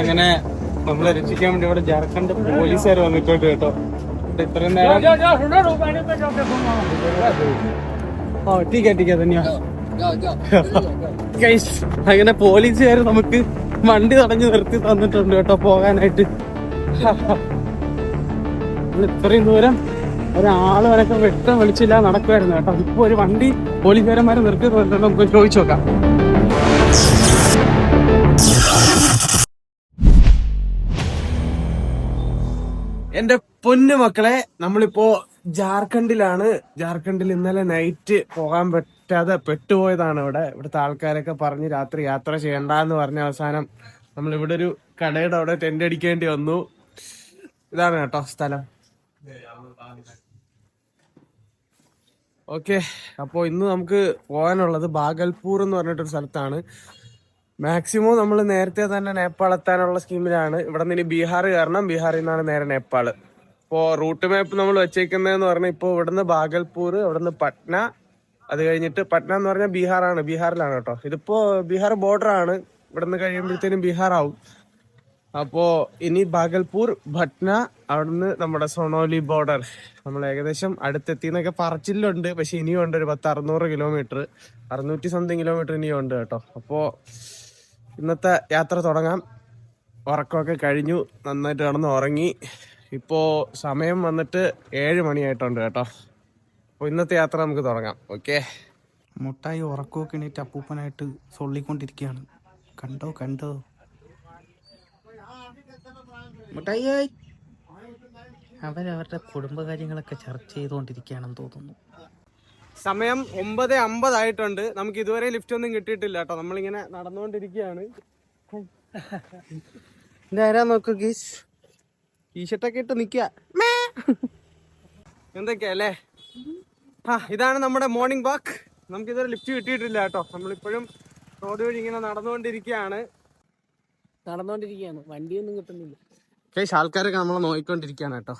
അങ്ങനെ നമ്മളെ രക്ഷിക്കാൻ വേണ്ടി ഇവിടെ ജാർഖണ്ഡ് പോലീസുകാർ വന്നിട്ടുണ്ട് കേട്ടോ. ഇത്രയും നേരം അങ്ങനെ പോലീസുകാർ നമുക്ക് വണ്ടി തടഞ്ഞു നിർത്തി തന്നിട്ടുണ്ട് കേട്ടോ പോകാനായിട്ട്. ഇത്രയും ദൂരം ഒരാള് വനക്കെ വെട്ടം വിളിച്ചില്ല നടക്കുമായിരുന്നു കേട്ടോ. ഇപ്പൊ ഒരു വണ്ടി പോലീസുകാരന്മാരെ നിർത്തി തന്നിട്ടുണ്ട്. നമുക്ക് ചോദിച്ചു നോക്കാം. എന്റെ പൊന്നു മക്കളെ, നമ്മളിപ്പോ ജാർഖണ്ഡിലാണ്. ജാർഖണ്ഡിൽ ഇന്നലെ നൈറ്റ് പോകാൻ പറ്റാതെ പെട്ടുപോയതാണ്. ഇവിടുത്തെ ആൾക്കാരൊക്കെ പറഞ്ഞ് രാത്രി യാത്ര ചെയ്യണ്ടെന്ന് പറഞ്ഞ അവസാനം നമ്മൾ ഇവിടെ ഒരു കടയുടെ അവിടെ ടെന്റ് അടിക്കേണ്ടി വന്നു. ഇതാണ് കേട്ടോ സ്ഥലം. ഓക്കെ, അപ്പോൾ ഇന്ന് നമുക്ക് പോകാനുള്ളത് ബാഗൽപൂർ എന്ന് പറഞ്ഞിട്ടൊരു സ്ഥലത്താണ്. മാക്സിമം നമ്മൾ നേരത്തെ തന്നെ നേപ്പാൾ എത്താനുള്ള സ്കീമിലാണ്. ഇവിടെ നിന്ന് ഇനി ബീഹാർ കയറണം. ബീഹാറിൽ നിന്നാണ് നേരെ നേപ്പാൾ. ഇപ്പോൾ റൂട്ട് മാപ്പ് നമ്മൾ വെച്ചേക്കുന്നതെന്ന് പറഞ്ഞാൽ ഇപ്പോൾ ഇവിടുന്ന് ബാഗൽപൂർ, അവിടുന്ന് പട്ന, അത് കഴിഞ്ഞിട്ട് പട്ന എന്ന് പറഞ്ഞാൽ ബീഹാറാണ്, ബീഹാറിലാണ് കേട്ടോ. ഇതിപ്പോ ബീഹാർ ബോർഡർ ആണ്. ഇവിടുന്ന് കഴിയുമ്പോഴത്തേനും ബീഹാർ ആവും. അപ്പോ ഇനി ബാഗൽപൂർ, പട്ന, അവിടുന്ന് നമ്മുടെ സൊണോലി ബോർഡർ. നമ്മൾ ഏകദേശം അടുത്തെത്തിന്നൊക്കെ പറച്ചിലുണ്ട്. പക്ഷെ ഇനിയും ഉണ്ട് ഒരു 600 കിലോമീറ്റർ, 600 സംതിങ് കിലോമീറ്റർ ഇനിയും ഉണ്ട് കേട്ടോ. അപ്പോ ഇന്നത്തെ യാത്ര തുടങ്ങാം. ഉറക്കമൊക്കെ കഴിഞ്ഞു, നന്നായിട്ട് കിടന്ന് ഉറങ്ങി. ഇപ്പോ സമയം വന്നിട്ട് 7 മണിയായിട്ടുണ്ട് കേട്ടോ. അപ്പോൾ ഇന്നത്തെ യാത്ര നമുക്ക് തുടങ്ങാം. ഓക്കെ. മുട്ടായി ഉറക്കമൊക്കെ എണീറ്റ് അപ്പൂപ്പനായിട്ട് സൊള്ളിക്കൊണ്ടിരിക്കുകയാണ്. കണ്ടോ കണ്ടോ മുട്ടായി. അവരവരുടെ കുടുംബകാര്യങ്ങളൊക്കെ ചർച്ച ചെയ്തുകൊണ്ടിരിക്കുകയാണെന്ന് തോന്നുന്നു. സമയം 9:50 ആയിട്ടുണ്ട്. നമുക്ക് ഇതുവരെ ലിഫ്റ്റ് ഒന്നും കിട്ടിയിട്ടില്ല കേട്ടോ. നമ്മളിങ്ങനെ നടന്നുകൊണ്ടിരിക്കുകയാണ്. ഇതാരാ നോക്കൂ ഗീസ്, ടീഷർട്ടൊക്കെ ഇട്ട് നിക്ക എന്തൊക്കെയാ അല്ലേ. ഇതാണ് നമ്മുടെ മോർണിംഗ് വാക്ക്. നമുക്ക് ഇതുവരെ ലിഫ്റ്റ് കിട്ടിയിട്ടില്ല കേട്ടോ. നമ്മളിപ്പോഴും റോഡ് വഴി ഇങ്ങനെ നടന്നുകൊണ്ടിരിക്കുകയാണ്. വണ്ടിയൊന്നും കിട്ടുന്നില്ല. ആൾക്കാരൊക്കെ നമ്മളെ നോക്കിക്കൊണ്ടിരിക്കുകയാണ് കേട്ടോ.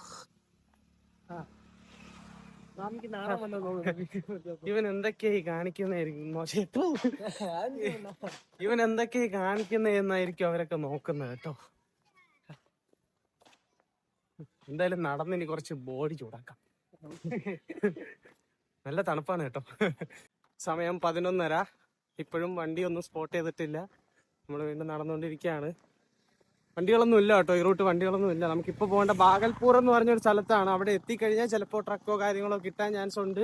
ഇവൻ എന്തൊക്കെയായി കാണിക്കുന്നതായിരിക്കും, ഇവൻ എന്തൊക്കെയായി കാണിക്കുന്നതെന്നായിരിക്കും അവരൊക്കെ നോക്കുന്നത് കേട്ടോ. എന്തായാലും നടന്നിനി കുറച്ച് ബോഡി ചൂടാക്കാം. നല്ല തണുപ്പാണ് കേട്ടോ. സമയം 11:30. ഇപ്പോഴും വണ്ടിയൊന്നും സ്പോട്ട് ചെയ്തിട്ടില്ല. നമ്മൾ വീണ്ടും നടന്നുകൊണ്ടിരിക്കുകയാണ്. വണ്ടികളൊന്നും ഇല്ല കേട്ടോ, ഈ റൂട്ട് വണ്ടികളൊന്നും ഇല്ല. നമുക്കിപ്പോൾ പോകേണ്ട ബാഗൽപൂർ എന്ന് പറഞ്ഞൊരു സ്ഥലത്താണ്. അവിടെ എത്തിക്കഴിഞ്ഞാൽ ചിലപ്പോൾ ട്രക്കോ കാര്യങ്ങളോ കിട്ടാൻ ചാൻസ് ഉണ്ട്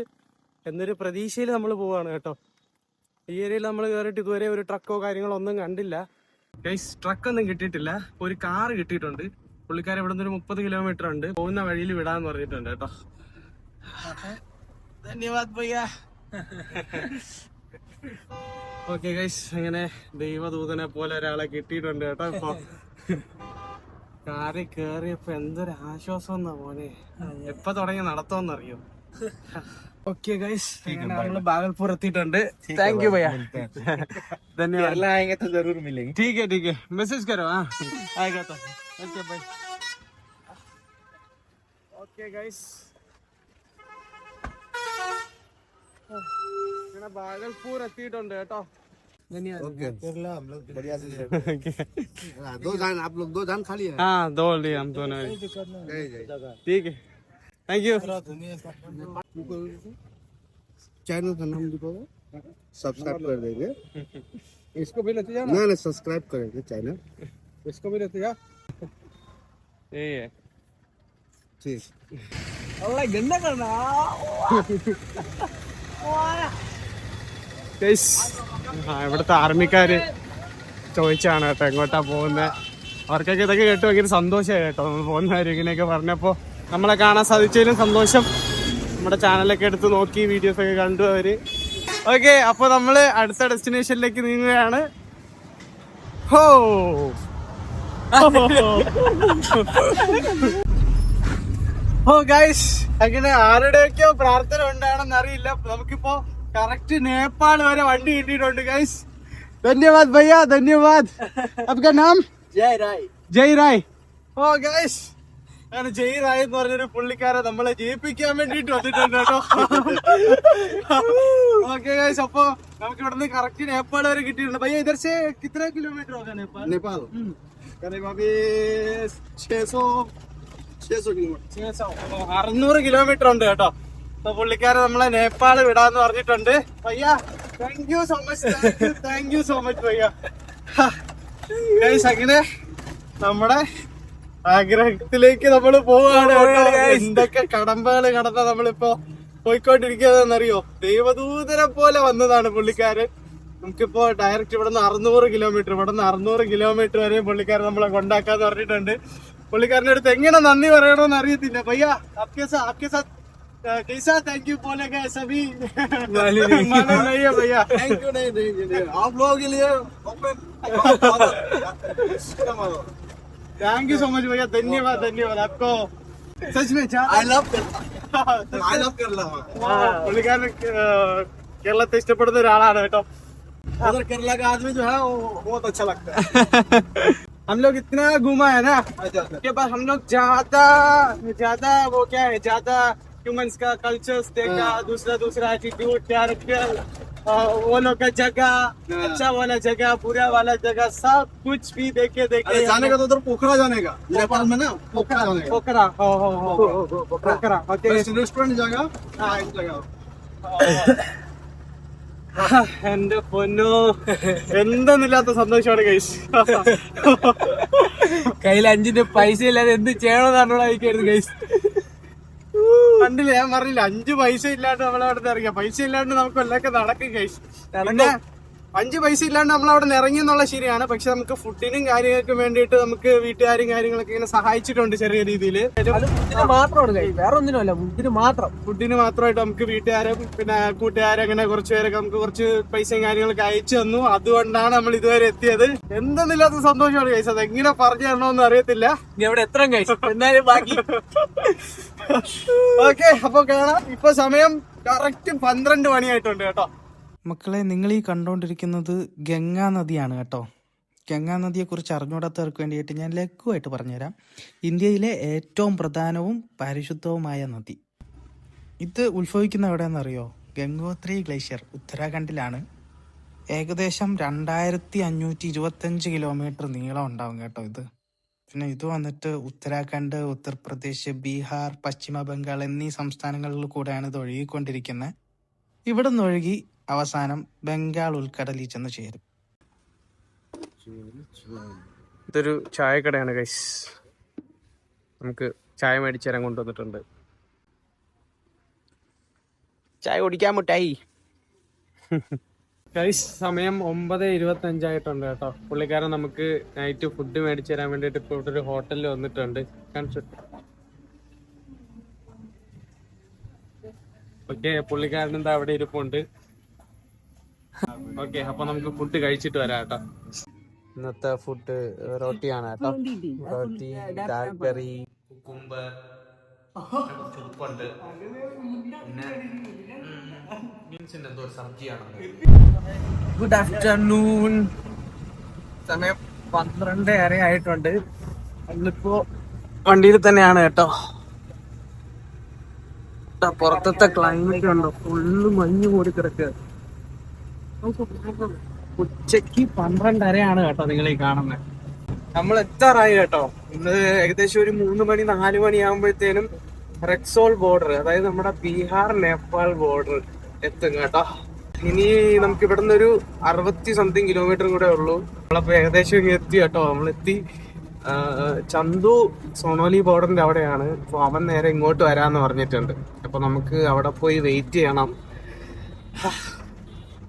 എന്നൊരു പ്രതീക്ഷയിൽ നമ്മൾ പോവാണ് കേട്ടോ. ഈ ഏരിയയിൽ നമ്മൾ കയറിയിട്ട് ഇതുവരെ ഒരു ട്രക്കോ കാര്യങ്ങളോ ഒന്നും കണ്ടില്ല. ട്രക്കൊന്നും കിട്ടിയിട്ടില്ല. ഒരു കാറ് കിട്ടിയിട്ടുണ്ട്. പുള്ളിക്കാരെ ഇവിടെ നിന്ന് ഒരു 30 കിലോമീറ്റർ ഉണ്ട്. പോകുന്ന വഴിയിൽ വിടാന്ന് പറഞ്ഞിട്ടുണ്ട് കേട്ടോ. ധന്യവാദ് ഭയ്യ. ഓക്കെ ഗൈസ്, അങ്ങനെ ദൈവദൂതനെ പോലെ ഒരാളെ കിട്ടിയിട്ടുണ്ട് കേട്ടോ. ഇപ്പൊ കാറിൽ കേറിയപ്പോ എന്തൊരു ആശ്വാസം എന്നാ മോനെ. എപ്പൊ തുടങ്ങി നടത്തോന്നറിയോ. ഓക്കെ ഗൈസ്, നമ്മള് ബാഗൽപൂർ എത്തിയിട്ടുണ്ട്. താങ്ക് യു ഭയ്യ. ധന്യവാദ്. ठीक है मैसेज करो. हाँ आएगा तो. Okay bye. ओके गाइस, मैं बागलपुर एത്തിയിട്ടുണ്ട് കേട്ടോ. हम लोग बढ़िया से 2 जान, आप लोग 2 जान खाली है. हाँ 2 लिए हम दोनों. ठीक है, थैंक यू. चैनल का नाम लिखोगे, सब्सक्राइब कर देंगे. इसको भी लेते जाना. ना सब्सक्राइब करेंगे चैनल. इसको भी लेते जा. यही है. ठीक. अल्लाह गंदा करना. ഇവിടുത്തെ ആർമിക്കാര് ചോദിച്ചാണ് കേട്ടോ എങ്ങോട്ടാ പോകുന്നത്. അവർക്കൊക്കെ ഇതൊക്കെ കേട്ട് ഭയങ്കര സന്തോഷമായി കേട്ടോ. നമ്മൾ പോകുന്ന കാര്യം ഇങ്ങനെയൊക്കെ പറഞ്ഞപ്പോ നമ്മളെ കാണാൻ സാധിച്ചതിലും സന്തോഷം. നമ്മുടെ ചാനലൊക്കെ എടുത്ത് നോക്കി വീഡിയോസ് ഒക്കെ കണ്ടു അവര്. ഓക്കെ, അപ്പൊ നമ്മള് അടുത്ത ഡെസ്റ്റിനേഷനിലേക്ക് നീങ്ങുകയാണ്. ഹോ ഓ ഗൈസ്, അങ്ങനെ ആരുടെയൊക്കെയോ പ്രാർത്ഥന ഉണ്ടാണെന്ന് അറിയില്ല. നമുക്കിപ്പോ കറക്റ്റ് നേപ്പാൾ വരെ വണ്ടി കിട്ടിയിട്ടുണ്ട് ഗൈസ്. ധന്യവാദ് ഭയ്യ, ധന്യവാദ്. आपका नाम? जय राय. जय राय. ഓ ഗൈസ്, അങ്ങനെ ജയിറായി എന്ന് പറഞ്ഞൊരു പുള്ളിക്കാരെ നമ്മളെ ജയിപ്പിക്കാൻ വേണ്ടിട്ട് വന്നിട്ടുണ്ട് കേട്ടോ. ഓക്കെ ഗൈസ്, അപ്പൊ നമുക്ക് ഇവിടെ നിന്ന് കറക്റ്റ് നേപ്പാൾ വരെ കിട്ടിയിട്ടുണ്ട്. ഭയ്യ ഇധർ സേ കിത്ര കിലോമീറ്റർ होगा नेपाल? नेपाल करीब अभी 600 किलोमीटर 600 കിലോമീറ്റർ ഉണ്ട് കേട്ടോ. അപ്പൊ പുള്ളിക്കാരെ നമ്മളെ നേപ്പാൾ വിടാന്ന് പറഞ്ഞിട്ടുണ്ട്. ഭയ്യ താങ്ക് യു സോ മച്ച് ഭയ്യ. ഗൈസ്, അങ്ങനെ നമ്മുടെ ആഗ്രഹത്തിലേക്ക് നമ്മൾ പോവാണ്. എന്തൊക്കെ കടമ്പകൾ കടന്ന നമ്മളിപ്പോ പോയിക്കൊണ്ടിരിക്കുന്നറിയോ. ദൈവദൂതനെ പോലെ വന്നതാണ് പുള്ളിക്കാരൻ. നമുക്കിപ്പോ ഡയറക്റ്റ് ഇവിടെ നിന്ന് 600 കിലോമീറ്റർ വരെ പുള്ളിക്കാരൻ നമ്മളെ കൊണ്ടാക്കാന്ന് പറഞ്ഞിട്ടുണ്ട്. പുള്ളിക്കാരന്റെ അടുത്ത് എങ്ങനെ നന്ദി പറയണമെന്ന് അറിയത്തില്ല. ഭയ്യ ആപ്കെ സാത്ത് कैसा थैंक यू बोलेगा सभी मालूम नहीं है भैया. थैंक यू नहीं आप लोगों के लिए open thank you so much भैया. धन्यवाद आपको. सच में आई लव केरला പുള്ളിക്കാരൻ കേരളത്തെ ഇഷ്ടപ്പെടുന്ന ഒരാളാണ് കേട്ടോ. उधर केरला का आदमी जो है वो बहुत अच्छा लगता है. हम लोग इतना घूमा है ना के बाद हम लोग ज्यादा वो क्या है, ज्यादा ह्यूमंस का कल्चर्स देखा, दूसरा एटीट्यूड, कैरेक्टर, वो लोग का जगह, अच्छा वाला जगह, बुरा वाला जगह, सब कुछ भी देखे. जाने का तो उधर पोखरा जाने का, नेपाल में ना पोखरा जाने का. पोखरा पोखरा रेस्टोरेंट जगह इस जगह എന്റെ പൊന്നോ, എന്തെന്നില്ലാത്ത സന്തോഷമാണ് ഗൈസ്. കയ്യിൽ 5 രൂപ പൈസ ഇല്ലാതെ എന്ത് ചെയ്യണമെന്നാണ് കഴിക്കരുത് ഗൈസ്. കണ്ടില്ലേ, ഞാൻ പറഞ്ഞില്ല 5 പൈസ ഇല്ലാണ്ട് നമ്മളവിടെ ഇറങ്ങിയ. പൈസ ഇല്ലാണ്ട് നമുക്ക് എല്ലൊക്കെ നടക്കും ഗൈസ്. പിന്നെ 5 പൈസ ഇല്ലാണ്ട് നമ്മളവിടെ ഇറങ്ങി എന്നുള്ള ശരിയാണ്. പക്ഷെ നമുക്ക് ഫുഡിനും കാര്യങ്ങൾക്കും വേണ്ടിയിട്ട് നമുക്ക് വീട്ടുകാരും കാര്യങ്ങളൊക്കെ ഇങ്ങനെ സഹായിച്ചിട്ടുണ്ട് ചെറിയ രീതിയിൽ. മാത്രമാണ് വേറെ ഒന്നിനുമല്ല, ഫുഡിന് മാത്രമായിട്ട് നമുക്ക് വീട്ടുകാരും പിന്നെ കൂട്ടുകാരും അങ്ങനെ കുറച്ച് പേരൊക്കെ നമുക്ക് കുറച്ച് പൈസയും കാര്യങ്ങളൊക്കെ അയച്ചു തന്നു. അതുകൊണ്ടാണ് നമ്മൾ ഇതുവരെ എത്തിയത്. എന്തെന്നില്ലാത്ത സന്തോഷമാണ് ഗൈസ്. അത് എങ്ങനെ പറഞ്ഞു തരണമെന്ന് അറിയത്തില്ല. ഇവിടെ എത്ര ഗൈസ് എന്നാലും ബാക്കി. ഓക്കെ, അപ്പൊ കാണാം. ഇപ്പൊ സമയം കറക്റ്റ് 12 മണിയായിട്ടുണ്ട് കേട്ടോ. മക്കളെ, നിങ്ങൾ ഈ കണ്ടുകൊണ്ടിരിക്കുന്നത് ഗംഗാ നദിയാണ് കേട്ടോ. ഗംഗാ നദിയെക്കുറിച്ച് അറിഞ്ഞൂടാത്തവർക്ക് വേണ്ടിയിട്ട് ഞാൻ ലഘുവായിട്ട് പറഞ്ഞുതരാം. ഇന്ത്യയിലെ ഏറ്റവും പ്രധാനവും പരിശുദ്ധവുമായ നദി. ഇത് ഉത്ഭവിക്കുന്ന എവിടെയെന്നറിയോ? ഗംഗോത്രി ഗ്ലേഷ്യർ ഉത്തരാഖണ്ഡിലാണ്. ഏകദേശം 2525 കിലോമീറ്റർ നീളം ഉണ്ടാവും കേട്ടോ ഇത്. പിന്നെ ഇത് വന്നിട്ട് ഉത്തരാഖണ്ഡ്, ഉത്തർപ്രദേശ്, ബീഹാർ, പശ്ചിമ ബംഗാൾ എന്നീ സംസ്ഥാനങ്ങളിൽ കൂടെയാണ് ഇത് ഒഴുകിക്കൊണ്ടിരിക്കുന്നത്. ഇവിടെ നിന്ന് ഒഴുകി അവസാനം ബംഗാൾ ഉൾക്കടലിൽ ചെന്ന് ചേരും. ഇതൊരു ചായക്കടയാണ് ഗൈസ്. നമുക്ക് ചായ മേടിച്ചു തരാൻ കൊണ്ടുവന്നിട്ടുണ്ട്. ചായ കുടിക്കാൻ മുട്ടായി ഗൈസ്. സമയം 9:25 ആയിട്ടുണ്ട് കേട്ടോ. പുള്ളിക്കാരൻ നമുക്ക് നൈറ്റ് ഫുഡ് മേടിച്ചു തരാൻ വേണ്ടിട്ട് ഇപ്പൊ ഇവിടെ ഒരു ഹോട്ടലിൽ വന്നിട്ടുണ്ട്. ഓക്കെ, പുള്ളിക്കാരൻ എന്താ അവിടെ ഇരിപ്പുണ്ട്. ഓക്കെ, അപ്പൊ നമുക്ക് ഫുഡ് കഴിച്ചിട്ട് വരാം കേട്ടോ. ഇന്നത്തെ ഫുഡ് റോട്ടിയാണ് കേട്ടോ. റോട്ടി, ദാൽ കറി, കുക്കുംബർ, ചുപ്പുണ്ട്, പിന്നെ ബീൻസിന്റെ എന്തോ സബ്ജിയാണ്. Good afternoon. സമയം 12:30 ആയിട്ടുണ്ട്. നമ്മളിപ്പോ വണ്ടിയിൽ തന്നെയാണ് കേട്ടോ. പുറത്തത്തെ ക്ലൈമറ്റ് ഉണ്ടോ, ഫുള്ള് മഞ്ഞ് മൂടി കിടക്കുക. ഉച്ചക്ക് 12:30 കേട്ടോ നിങ്ങൾ ഈ കാണുന്നത്. നമ്മൾ എത്താറായി കേട്ടോ. ഇന്ന് ഏകദേശം ഒരു 3 മണി 4 മണി ആകുമ്പോഴത്തേനും റെക്സോൾ ബോർഡർ, അതായത് നമ്മുടെ ബീഹാർ നേപ്പാൾ ബോർഡർ എത്തും കേട്ടോ. ഇനി നമുക്ക് ഇവിടെ നിന്ന് ഒരു 60-something കിലോമീറ്റർ കൂടെ ഉള്ളൂ. നമ്മളപ്പോ ഏകദേശം ഇങ്ങനെ എത്തി കേട്ടോ. നമ്മളെത്തി. ചന്തു സോണോലി ബോർഡറിന്റെ അവിടെയാണ്. അപ്പൊ അവൻ നേരെ ഇങ്ങോട്ട് വരാന്ന് പറഞ്ഞിട്ടുണ്ട്. അപ്പൊ നമുക്ക് അവിടെ പോയി വെയിറ്റ് ചെയ്യണം.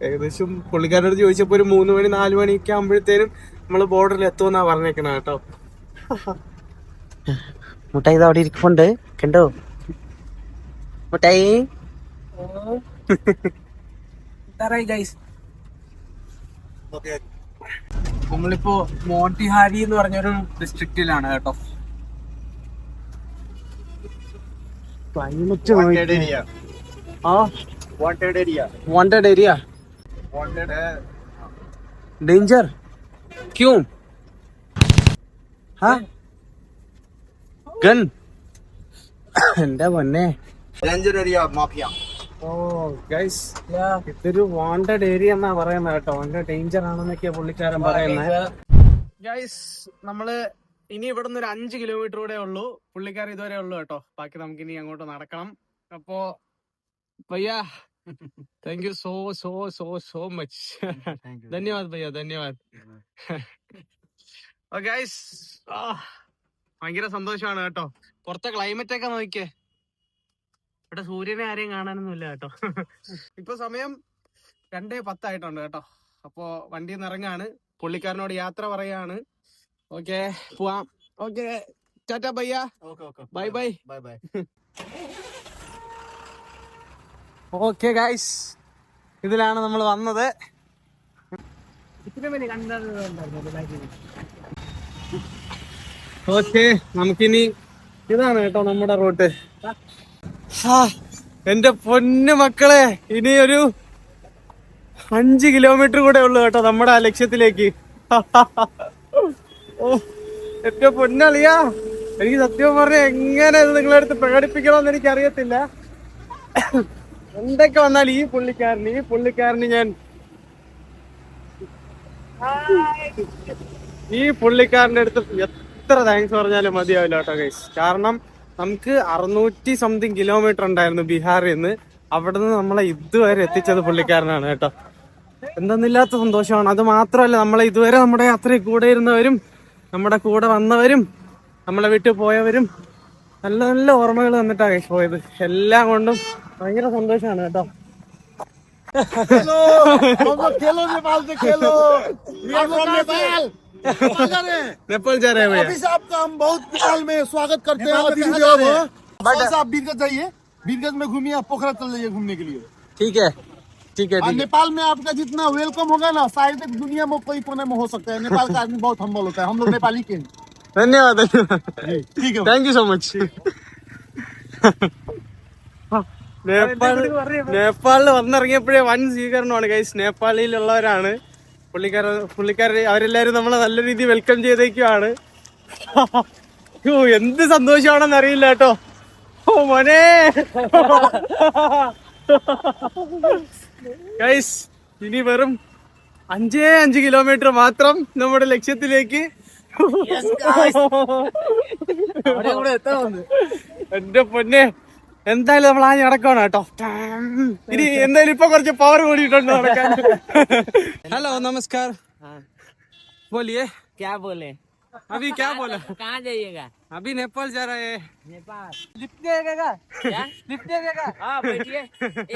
ഏകദേശം പുള്ളിക്കാരോട് ചോദിച്ചപ്പോ ഒരു 3 മണി 4 മണിയൊക്കെ ആകുമ്പോഴത്തേനും നമ്മള് ബോർഡറിൽ എത്തുമെന്നാ പറഞ്ഞേക്കണ കേട്ടോ. മുട്ടായി അവിടെ ഇരിക്കുന്നുണ്ട്, കണ്ടോ മുട്ടായി. നമ്മളിപ്പോ മോട്ടിഹാരി എന്ന് പറഞ്ഞൊരു ഡിസ്ട്രിക്റ്റിലാണ് കേട്ടോ. ക്ലൈമറ്റ് वांटेड एरिया है. डेंजर क्यों? हाँ, गन എന്റെ പൊന്നെ. डेंजर एरिया माफिया ഓ ഗൈസ്, ഇതൊരു വാണ്ടഡ് ഏരിയ എന്നാ പറയുന്നത് കേട്ടോ. ഭയങ്കര ഡേഞ്ചർ ആണെന്നൊക്കെയാ പുള്ളിക്കാരൻ പറയുന്നത്. ഗൈസ്, നമ്മള് ഇനി ഇവിടെ നിന്ന് ഒരു 5 കിലോമീറ്റർ കൂടെ ഉള്ളൂ. പുള്ളിക്കാരൻ ഇതുവരെ ഉള്ളു കേട്ടോ. ബാക്കി നമുക്ക് ഇനി അങ്ങോട്ട് നടക്കണം. അപ്പോ ഭയ്യാ, thank you so so so so much. ധന്യവാദ് ഭയ്യ, ധന്യവാദ്. ഗൈസ്, ഭയങ്കര സന്തോഷമാണ് കേട്ടോ. പുറത്തെ ക്ലൈമറ്റ് ഒക്കെ നോക്കിയേ. ഇവിടെ സൂര്യനെ ആരെയും കാണാനൊന്നുമില്ല കേട്ടോ. ഇപ്പൊ സമയം 2:10 ആയിട്ടുണ്ട് കേട്ടോ. അപ്പോ വണ്ടിയിൽ നിന്ന് ഇറങ്ങാണ്. പുള്ളിക്കാരനോട് യാത്ര പറയാണ്. ഓക്കെ, പോവാം. ഓക്കെ, ടാറ്റാ ഭയ്യ, bye bye. Bye bye okay guys, ഇതിലാണ് നമ്മൾ വന്നത്. ഓക്കെ, നമുക്കിനി ഇതാണ് കേട്ടോ നമ്മുടെ റൂട്ട്. എന്റെ പൊന്നു മക്കളെ, ഇനി ഒരു 5 കിലോമീറ്റർ കൂടെ ഉള്ളു കേട്ടോ നമ്മുടെ ആ ലക്ഷ്യത്തിലേക്ക്. ഓ എന്റെ പൊന്നളിയാ, എനിക്ക് സത്യം പറഞ്ഞ എങ്ങനെ ഇത് നിങ്ങളുടെ അടുത്ത് പ്രകടിപ്പിക്കണമെന്ന് എനിക്ക് അറിയത്തില്ല. എന്തൊക്കെ വന്നാൽ ഈ പുള്ളിക്കാരന് ഞാൻ പുള്ളിക്കാരന്റെ അടുത്ത് എത്ര താങ്ക്സ് പറഞ്ഞാലും മതിയാവില്ല കേട്ടോ ഗൈസ്. കാരണം നമുക്ക് 600 സംതിങ് കിലോമീറ്റർ ഉണ്ടായിരുന്നു ബീഹാറിൽ നിന്ന്. അവിടെ നിന്ന് നമ്മളെ ഇതുവരെ എത്തിച്ചത് പുള്ളിക്കാരനാണ് കേട്ടോ. എന്തെന്നില്ലാത്ത സന്തോഷമാണ്. അത് മാത്രമല്ല, നമ്മളെ ഇതുവരെ നമ്മുടെ യാത്രയിൽ കൂടെ ഇരുന്നവരും നമ്മുടെ കൂടെ വന്നവരും നമ്മളെ വിട്ടു പോയവരും നല്ല നല്ല ഓർമ്മകൾ തന്നിട്ടാ ഗൈസ് പോയത്. എല്ലാം കൊണ്ടും ഭയങ്കര സന്തോഷമാണ് കേട്ടോ. खेलो नेपाल से खेलो नेपाल जा रहे हैं भैया. अभी से आपका हम बहुत नेपाल में स्वागत करते हैं. अभी से आप बीरगंज जाइए, बीरगंज में घूमिए, आप पोखरा चल जाइए घूमने के लिए. ठीक है, ठीक है, और ठीक है. नेपाल में आपका जितना वेलकम होगा ना, शायद दुनिया में कोई कोने में हो सकता है. नेपाल का आदमी बहुत हम्बल होता है. हम लोग नेपाली के हैं. धन्यवाद, धन्यवाद. ठीक है, താങ്ക് യു സോ മച്ച്. നേപ്പാളിൽ വന്നിറങ്ങിയപ്പോഴേ വൻ സ്വീകരണമാണ് ഗൈസ്. നേപ്പാളിലുള്ളവരാണ് പുള്ളിക്കാർ അവരെല്ലാരും നമ്മളെ നല്ല രീതിയിൽ വെൽക്കം ചെയ്തേക്കുവാണ്. എന്ത് സന്തോഷമാണെന്ന് അറിയില്ല കേട്ടോ. ഓ മോനെ ഗൈസ്, ഇനി വെറും 5 കിലോമീറ്റർ മാത്രം നമ്മുടെ ലക്ഷ്യത്തിലേക്ക്. എന്റെ പൊന്നെ, എന്തായാലും നമ്മൾ ആ നടക്കണം കേട്ടോ. ഇനി എന്തായാലും ഇപ്പൊ കുറച്ച് പവർ കൂടിയിട്ടുണ്ട് നടക്കാൻ. ഹലോ, നമസ്കാർ. बोलिए. क्या बोले? अभी क्या बोला? कहाँ जाइएगा? अभी नेपाल जा रहे हैं. नेपाल. लिफ्ट देगा क्या? लिफ्ट देगा. हाँ बैठिए.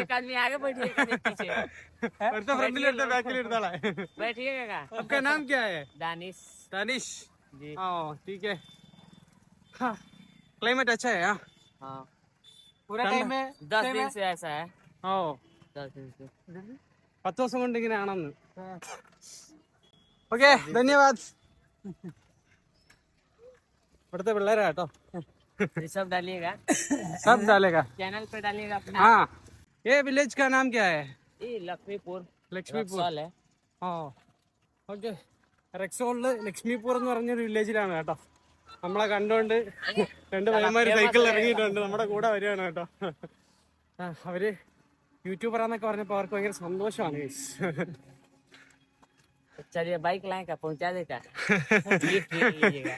एक आदमी आगे बैठिए, एक आदमी पीछे. അടുത്ത ഫ്രണ്ടിൽ എടുത്ത ബാക്കിൽ എടുത്താളെ. बैठिएगा. आपका नाम क्या है? दानिश. दानिश. जी. हाँ ठीक है. हाँ, क्लाइमेट अच्छा है. हाँ. पूरा टाइम में 10 दिन से ऐसा है. ഓ 10 दिन से. 10 ദിവസം കൊണ്ട് ഇങ്ങനെയാണെന്ന്. ഓക്കെ, ധന്യവാദ്. ഇവിടുത്തെ പിള്ളേരാ കേട്ടോ. ये सब डालिएगा. सब डालेगा. चैनल पे डालिएगा अपना. हाँ, ये विलेज का नाम क्या है? ये लक्ष्मीपुर. ലക്ഷ്മിപൂർ. रक्सौल है. ആ ഓക്കെ. റെക്സോളില് ലക്ഷ്മിപൂർ എന്ന് പറഞ്ഞൊരു വില്ലേജിലാണ് കേട്ടോ. നമ്മളെ കണ്ടോണ്ട് 2 പയ്യന്മാര് സൈക്കിളിൽ ഇറങ്ങിയിട്ടുണ്ട്, നമ്മുടെ കൂടെ വരികയാണ് കേട്ടോ. അവര് യൂട്യൂബറാന്നൊക്കെ പറഞ്ഞപ്പോ അവർക്ക് ഭയങ്കര സന്തോഷമാണ് guys. चलिए बाइक लाएगा, पहुंचा देगा. लिफ्ट ले लीजिएगा.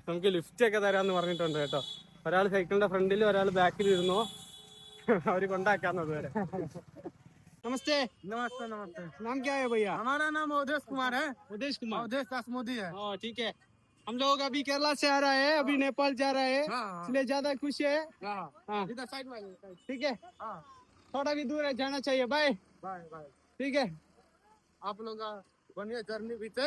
നമുക്ക് ലിഫ്റ്റ് ഒക്കെ തരാന്ന് പറഞ്ഞിട്ടുണ്ട് കേട്ടോ. ഒരാൾ സൈക്കിളിന്റെ ഫ്രണ്ടിലും ഒരാൾ ബാക്കിൽ ഇരുന്നോ. അവര് കൊണ്ടാക്കാന്നത് വരെ. नमस्ते. नमस्ते नमस्ते. नाम क्या है भैया? हमारा नाम उदेश कुमार है. उदेश कुमार. उदेश दास मोदी है. हाँ ठीक है. हम लोग अभी केरला से आ रहे हैं, अभी नेपाल जा रहे हैं, इसलिए ज्यादा खुश है. हाँ इधर साइड में. ठीक है. थोड़ा भी दूर है, जाना चाहिए. Bye bye bye. ठीक है. आप लोग बनिए जर्नी बीते.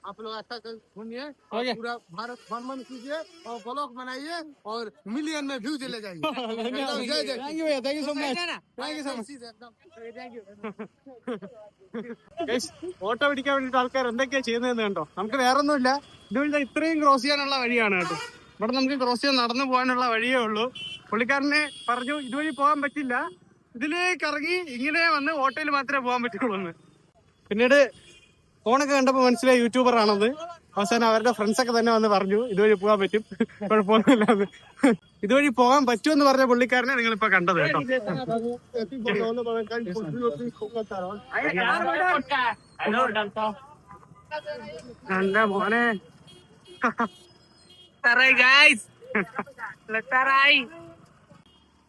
आप लोग अच्छा से घूमिए ओके. और पूरा भारत भ्रमण कीजिए और ब्लॉग बनाइए और मिलियन में व्यू चले जाइए. जय जय. थैंक यू भैया, thank you so much. Thank you so much. Auto പിടിക്കാൻ വേണ്ടിട്ട് ആൾക്കാർ എന്തൊക്കെയാ ചെയ്യുന്നതെന്ന് കണ്ടോ. നമുക്ക് വേറെ ഒന്നുമില്ല, ഇതുവഴി ഇത്രയും ക്രോസ് ചെയ്യാനുള്ള വഴിയാണ് കേട്ടോ. ഇവിടെ നമുക്ക് ക്രോസ് ചെയ്യാൻ നടന്നു പോകാനുള്ള വഴിയേ ഉള്ളൂ. പുള്ളിക്കാരനെ പറഞ്ഞു ഇതുവഴി പോകാൻ പറ്റില്ല, ഇതിലേക്ക് ഇറങ്ങി ഇങ്ങനെ വന്ന് ഓട്ടോയിൽ മാത്രമേ പോകാൻ പറ്റുള്ളൂ എന്ന്. പിന്നീട് ഫോണൊക്കെ കണ്ടപ്പോൾ മനസ്സിലായി യൂട്യൂബർ ആണത്. അവസാനം അവരുടെ ഫ്രണ്ട്സ് ഒക്കെ തന്നെ വന്ന് പറഞ്ഞു ഇതുവഴി പോകാൻ പറ്റും, കുഴപ്പമൊന്നുമില്ലാന്ന്. ഇതുവഴി പോകാൻ പറ്റുമെന്ന് പറഞ്ഞ പുള്ളിക്കാരനെ നിങ്ങളിപ്പോ കണ്ടത് കേട്ടോ. എന്റെ മോനെ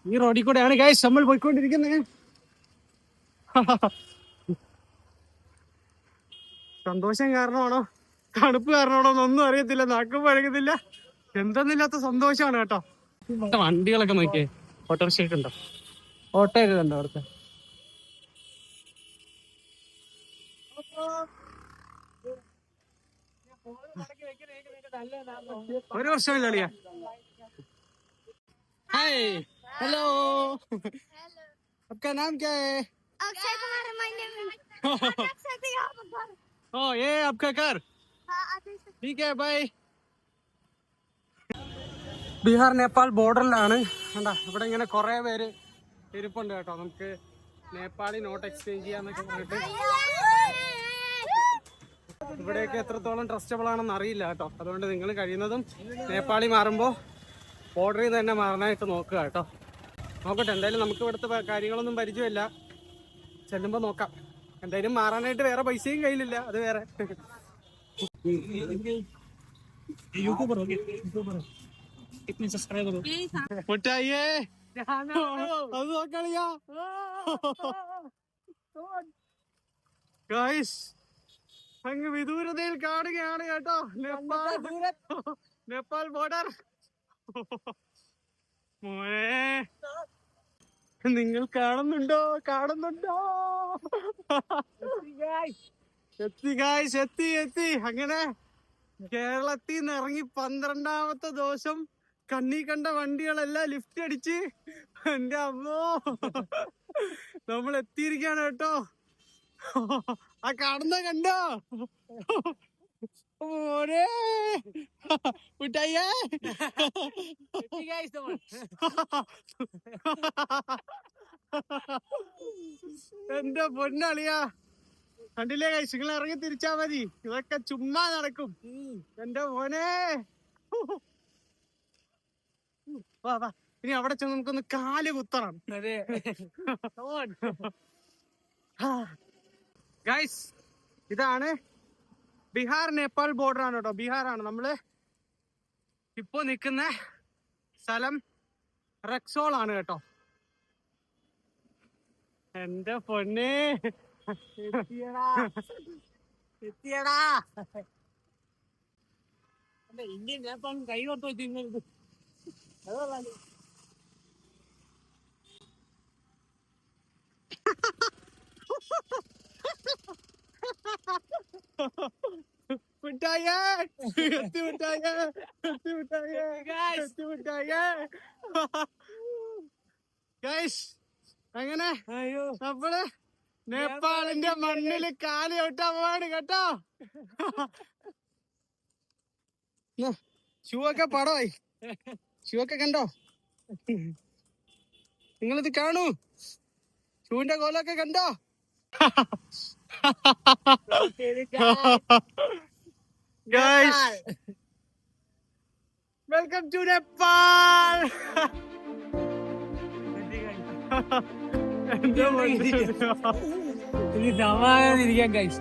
ഈ റോഡിൽ കൂടെയാണ് ഗൈസ് നമ്മൾ പോയിക്കൊണ്ടിരിക്കുന്നത്. സന്തോഷം കാരണമാണോ തണുപ്പ് കാരണമാണോ എന്നൊന്നും അറിയത്തില്ല, നാക്കും പഴകുന്നില്ല, എന്തെന്നില്ലാത്ത സന്തോഷമാണ് കേട്ടോ. വണ്ടികളൊക്കെ നോക്കിയേ, ഓട്ടോറിക്ഷയൊക്കെ ഉണ്ടോ, ഓട്ടോ ഒക്കെ ഉണ്ടോ അവിടുത്തെ. ഒരു വർഷമില്ല അളിയാ. हाय हेलो आपका नाम क्या है? अक्षय कुमार माय नेम ओ ये आपका घर, ठीक है बाय. ബീഹാർ നേപ്പാൾ ബോർഡറിലാണ് കണ്ടാ, ഇവിടെ ഇങ്ങനെ കുറെ പേര് ഇരിപ്പുണ്ട് കേട്ടോ. നമുക്ക് നേപ്പാളി നോട്ട് എക്സ്ചേഞ്ച് ചെയ്യാന്നൊക്കെ പറഞ്ഞിട്ട്. ഇവിടെയൊക്കെ എത്രത്തോളം ട്രസ്റ്റബിൾ ആണെന്ന് അറിയില്ല കേട്ടോ. അതുകൊണ്ട് നിങ്ങൾ കഴിയുന്നതും നേപ്പാളി മാറുമ്പോൾ ബോർഡറിൽ തന്നെ മാറാനായിട്ട് നോക്കുക കേട്ടോ. നോക്കട്ടെ, എന്തായാലും നമുക്ക് ഇവിടുത്തെ കാര്യങ്ങളൊന്നും പരിചയമില്ല, ചെല്ലുമ്പോൾ നോക്കാം. എന്തായാലും മാറാനായിട്ട് വേറെ പൈസയും കയ്യിലില്ല, അത് വേറെ. മുട്ടായിയേ അത് നോക്കളിയാ ഗൈസ്, അങ്ങ് വിദൂരതയിൽ കാണുകയാണ് കേട്ടോ നേപ്പാൾ ബോർഡർ. മോനെ നിങ്ങൾ കാണുന്നുണ്ടോ? എത്തി ഗായ്സ്, എത്തി. അങ്ങനെ കേരളത്തിൽ നിന്ന് ഇറങ്ങി 12ാമത്തെ ദിവസം കണ്ണി കണ്ട വണ്ടികളെല്ലാം ലിഫ്റ്റ് അടിച്ച് എന്റെ അമ്മോ നമ്മൾ എത്തിയിരിക്കാണ് കേട്ടോ. ആ കാണുന്ന കണ്ടോ മോനെ മിഠായിയേ. എന്റെ പൊന്നളിയാ, കണ്ടില്ലേ കൈസ്, നിങ്ങൾ ഇറങ്ങി തിരിച്ചാ മതി, ഇതൊക്കെ ചുമ്മാ നടക്കും. എന്റെ മോനെ വാ വാ, ഇനി അവിടെ ചെന്ന് നമുക്കൊന്ന് കാല് കുത്തണം. ഗൈസ്, ഇതാണ് ബീഹാർ നേപ്പാൾ ബോർഡർ ആണ് കേട്ടോ. ബീഹാറാണ് നമ്മള് ഇപ്പൊ നിക്കുന്ന സ്ഥലം. റക്സോൾ ആണ് കേട്ടോ. എന്റെ പൊന്നെ എത്തിയടാ. ഇന്ത്യൻ നേപ്പാളും കൈ കൊണ്ടു വെച്ചിരുന്നത് മിഠായിയേ, എത്തി മിഠായിയേ. ഗൈസ്, അങ്ങനെ നമ്മള് നേപ്പാളിന്റെ മണ്ണില് കാല് ചവിട്ടാൻ പോവാണ് കേട്ടോ. ഷൂ ഒക്കെ പടമായി, ഷൂ ഒക്കെ കണ്ടോ? നിങ്ങളിത് കാണൂ, ഷൂവിന്റെ കോലൊക്കെ കണ്ടോ? Guys, welcome to Nepal. ഇനി സമാധാനിരിക്കാം ഗൈസ്.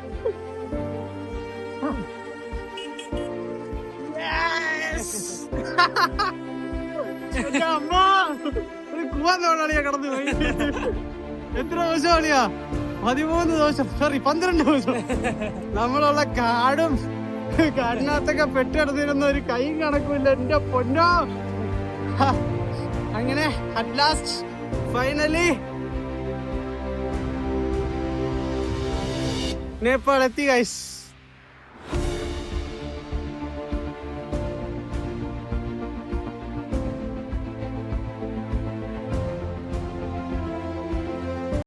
അമ്മ ഒരു കുവാന്നോളിയാ കടന്നു പോയി. എത്ര ദിവസം കളിയാ? 13 ദിവസം, സോറി 12 ദിവസം. നമ്മളുള്ള കാടിനകത്തൊക്കെ പെട്ടിടന്നിരുന്ന ഒരു കൈയും കണക്കുമില്ല എന്റെ പൊന്നോ. അങ്ങനെ അറ്റ് ലാസ്റ്റ് ഫൈനലി നേപ്പാൾ എത്തി ഗൈസ്.